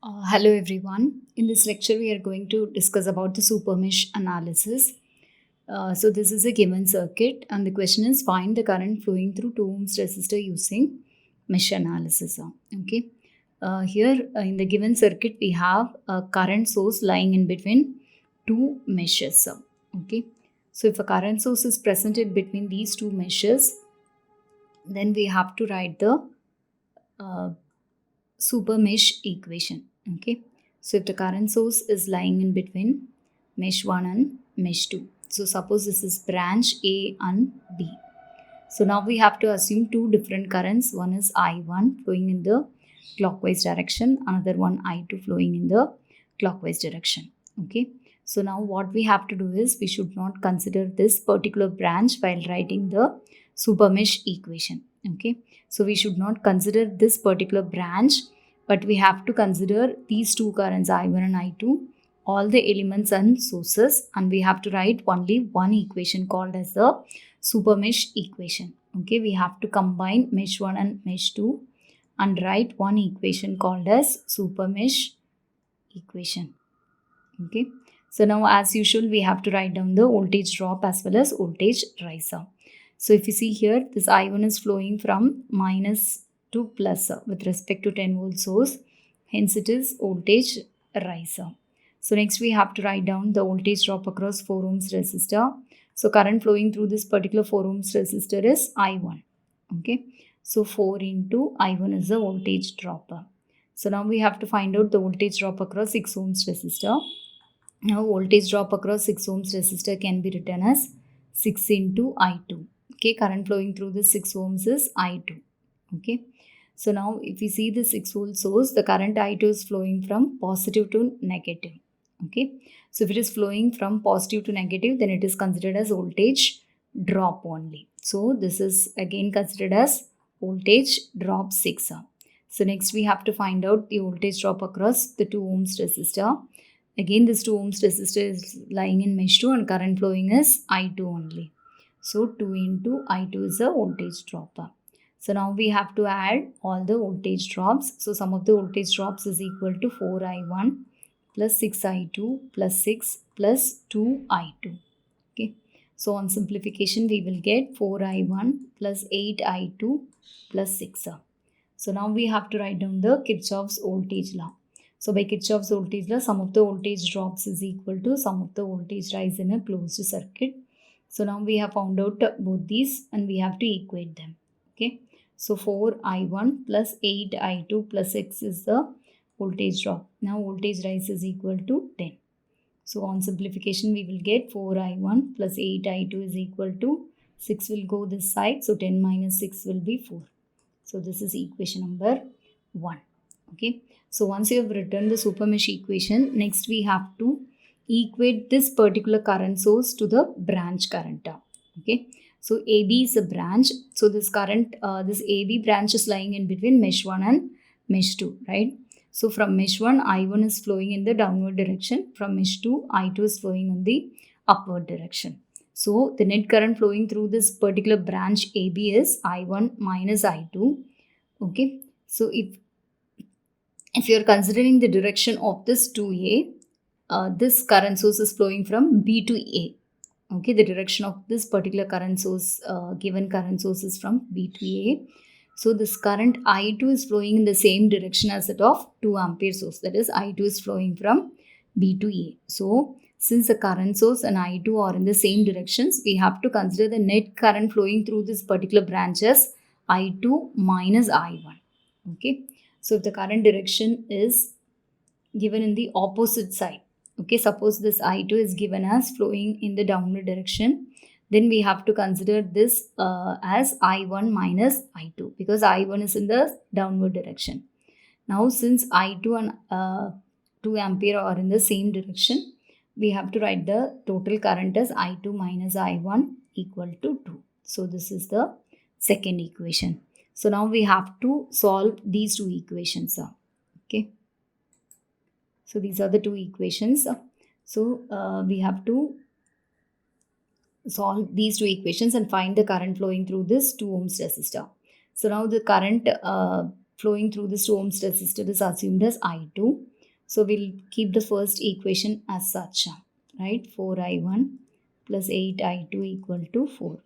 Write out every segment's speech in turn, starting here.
Hello everyone. In this lecture, we are going to discuss about the supermesh analysis. So this is a given circuit, and the question is find the current flowing through 2 ohms resistor using mesh analysis. Okay. Here in the given circuit, we have a current source lying in between two meshes. Okay. So if a current source is presented between these two meshes, then we have to write the uh, supermesh equation. Okay, so if the current source is lying in between mesh 1 and mesh 2, so suppose this is branch A and B. So now we have to assume two different currents. One is I1 flowing in the clockwise direction, another one I2 flowing in the clockwise direction. Okay, so now what we have to do is we should not consider this particular branch while writing the supermesh equation. Okay, so we should not consider this particular branch, but we have to consider these two currents I1 and I2, all the elements and sources, and we have to write only one equation called as the supermesh equation. Okay, we have to combine mesh 1 and mesh 2 and write one equation called as supermesh equation. Okay, so now as usual we have to write down the voltage drop as well as voltage riser. So if you see here, this I1 is flowing from minus to plus with respect to 10 volt source, hence it is voltage riser. So next we have to write down the voltage drop across 4 ohms resistor. So current flowing through this particular 4 ohms resistor is I1. Okay, so 4 into I1 is the voltage drop. So now we have to find out the voltage drop across 6 ohms resistor. Now voltage drop across 6 ohms resistor can be written as 6 into I2. Okay, current flowing through this 6 ohms is I2. Okay, so now if we see the 6 volt source, the current I2 is flowing from positive to negative. Okay, so if it is flowing from positive to negative, then it is considered as voltage drop only. So this is again considered as voltage drop 6. So next we have to find out the voltage drop across the 2 ohms resistor. Again, this 2 ohms resistor is lying in mesh 2 and current flowing is I2 only. So 2 into I2 is a voltage drop. So now we have to add all the voltage drops. So sum of the voltage drops is equal to 4I1 plus 6I2 plus 6 plus 2I2. Okay. So on simplification, we will get 4I1 plus 8I2 plus 6. So now we have to write down the Kirchhoff's voltage law. So by Kirchhoff's voltage law, sum of the voltage drops is equal to sum of the voltage rise in a closed circuit. So now we have found out both these and we have to equate them. Okay. So 4I1 plus 8I2 plus 6 is the voltage drop. Now voltage rise is equal to 10. So on simplification, we will get 4I1 plus 8I2 is equal to 6 will go this side. So 10 minus 6 will be 4. So this is equation number 1. Okay. So once you have written the supermesh equation, next we have to equate this particular current source to the branch current. Okay. So AB is a branch. So this current, this AB branch is lying in between mesh 1 and mesh 2, right? So from mesh 1, I1 is flowing in the downward direction. From mesh 2, I2 is flowing in the upward direction. So the net current flowing through this particular branch AB is I1 minus I2. Okay. So if you are considering the direction of this 2A, this current source is flowing from B to A. Okay, the direction of this particular current source, given current source is from B to A. So this current I2 is flowing in the same direction as that of 2 ampere source. That is, I2 is flowing from B to A. So since the current source and I2 are in the same directions, we have to consider the net current flowing through this particular branch as I2 minus I1. Okay. So if the current direction is given in the opposite side, okay, suppose this I2 is given as flowing in the downward direction, then we have to consider this as I1 minus I2 because I1 is in the downward direction. Now since I2 and 2 ampere are in the same direction, we have to write the total current as I2 minus I1 equal to 2. So this is the second equation. So now we have to solve these two equations. Okay. So these are the two equations. So we have to solve these two equations and find the current flowing through this 2 ohms resistor. So now the current flowing through this 2 ohms resistor is assumed as I2. So we'll keep the first equation as such, right? 4I1 plus 8I2 equal to 4.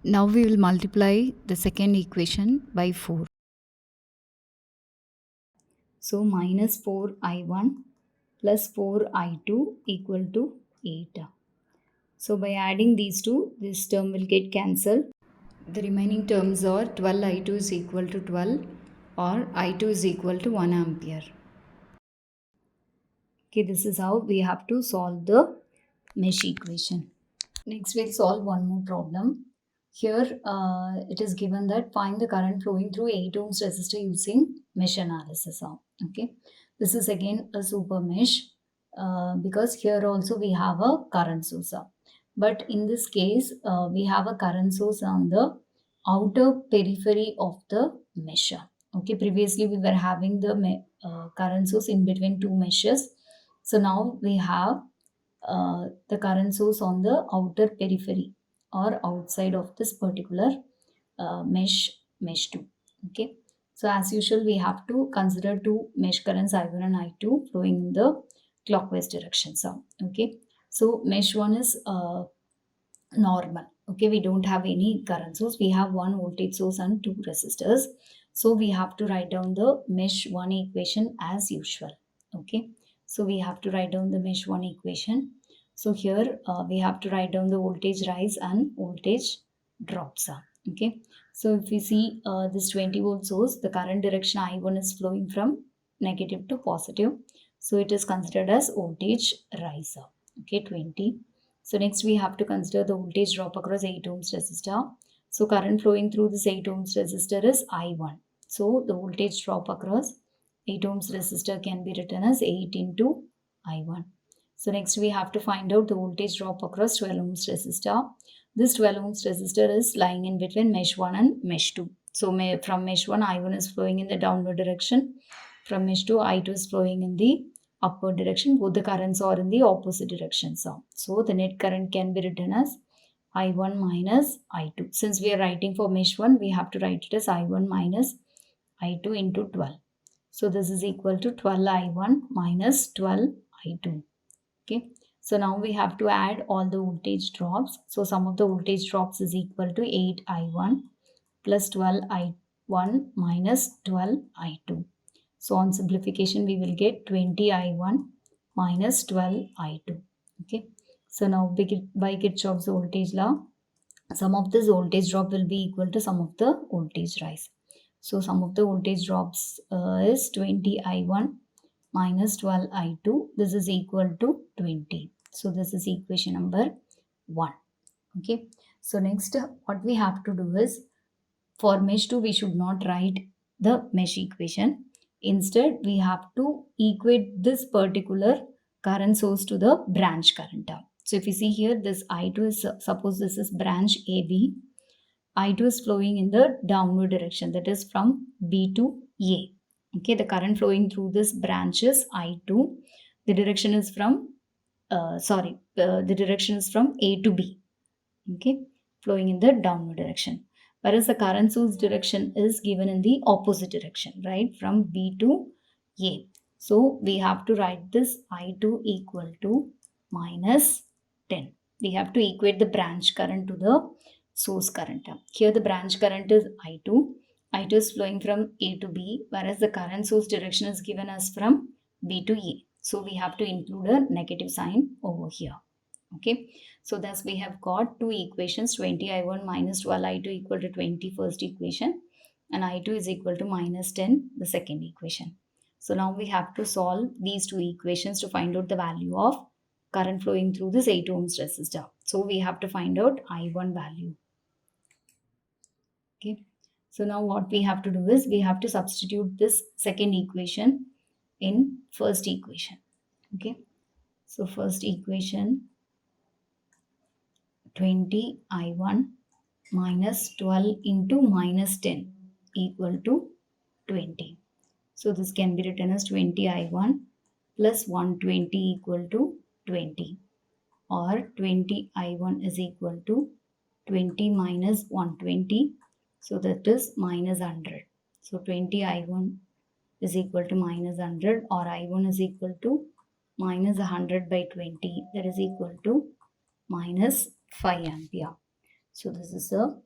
Now we will multiply the second equation by 4. So minus 4I1 plus 4I2 equal to 8. So by adding these two, this term will get cancelled. The remaining terms are 12I2 is equal to 12 or I2 is equal to 1 ampere. Okay, this is how we have to solve the mesh equation. Next, we'll solve one more problem. Here, it is given that find the current flowing through 8 ohms resistor using mesh analysis. Okay, this is again a super mesh because here also we have a current source. But in this case, we have a current source on the outer periphery of the mesh. Okay, previously we were having the current source in between two meshes. So now we have the current source on the outer periphery or outside of this particular mesh 2. Okay, so as usual we have to consider two mesh currents I1 and I2 flowing in the clockwise direction. So okay, so mesh 1 is normal. Okay, we don't have any current source, we have one voltage source and two resistors. So we have to write down the mesh 1 equation as usual. Okay, so we have to write down the mesh 1 equation. So here we have to write down the voltage rise and voltage drops. Okay, so if we see this 20 volt source, the current direction I1 is flowing from negative to positive, so it is considered as voltage rise. Okay, 20. So next we have to consider the voltage drop across 8 ohms resistor. So current flowing through this 8 ohms resistor is I1. So the voltage drop across 8 ohms resistor can be written as 8 into I1. So next we have to find out the voltage drop across 12 ohms resistor. This 12 ohms resistor is lying in between mesh 1 and mesh 2. So from mesh 1 I1 is flowing in the downward direction. From mesh 2 I2 is flowing in the upward direction. Both the currents are in the opposite directions. So the net current can be written as I1 minus I2. Since we are writing for mesh 1, we have to write it as I1 minus I2 into 12. So this is equal to 12I1 minus 12I2. Okay. So now we have to add all the voltage drops. So sum of the voltage drops is equal to 8I1 plus 12I1 minus 12I2. So on simplification, we will get 20I1 minus 12I2. Okay. So now by Kirchhoff's voltage law, sum of this voltage drop will be equal to sum of the voltage rise. So sum of the voltage drops is 20I1 minus 12I2. This is equal to 20. So this is equation number 1. Okay. So next what we have to do is, for mesh 2 we should not write the mesh equation. Instead we have to equate this particular current source to the branch current. So if you see here, this I2 is, suppose this is branch AB. I2 is flowing in the downward direction, that is from B to A. Okay, the current flowing through this branch is I2. The direction is from, the direction is from A to B. Okay, flowing in the downward direction. Whereas the current source direction is given in the opposite direction, right, from B to A. So we have to write this I2 equal to minus 10. We have to equate the branch current to the source current. Here the branch current is I2. I2 is flowing from A to B, whereas the current source direction is given as from B to A. So we have to include a negative sign over here. Okay, so thus we have got two equations, 20I1 minus 12I2 equal to 20 first equation, and I2 is equal to minus 10 the second equation. So now we have to solve these two equations to find out the value of current flowing through this 8 ohms resistor. So we have to find out I1 value. Okay, so now what we have to do is, we have to substitute this second equation in first equation. Okay, so first equation, 20I1 minus 12 into minus 10 equal to 20. So this can be written as 20I1 plus 120 equal to 20, or 20I1 is equal to 20 minus 120. So that is minus 100. So 20I1 is equal to minus 100, or I1 is equal to minus 100 by 20, that is equal to minus 5 ampere. So this is the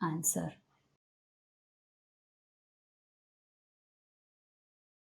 answer.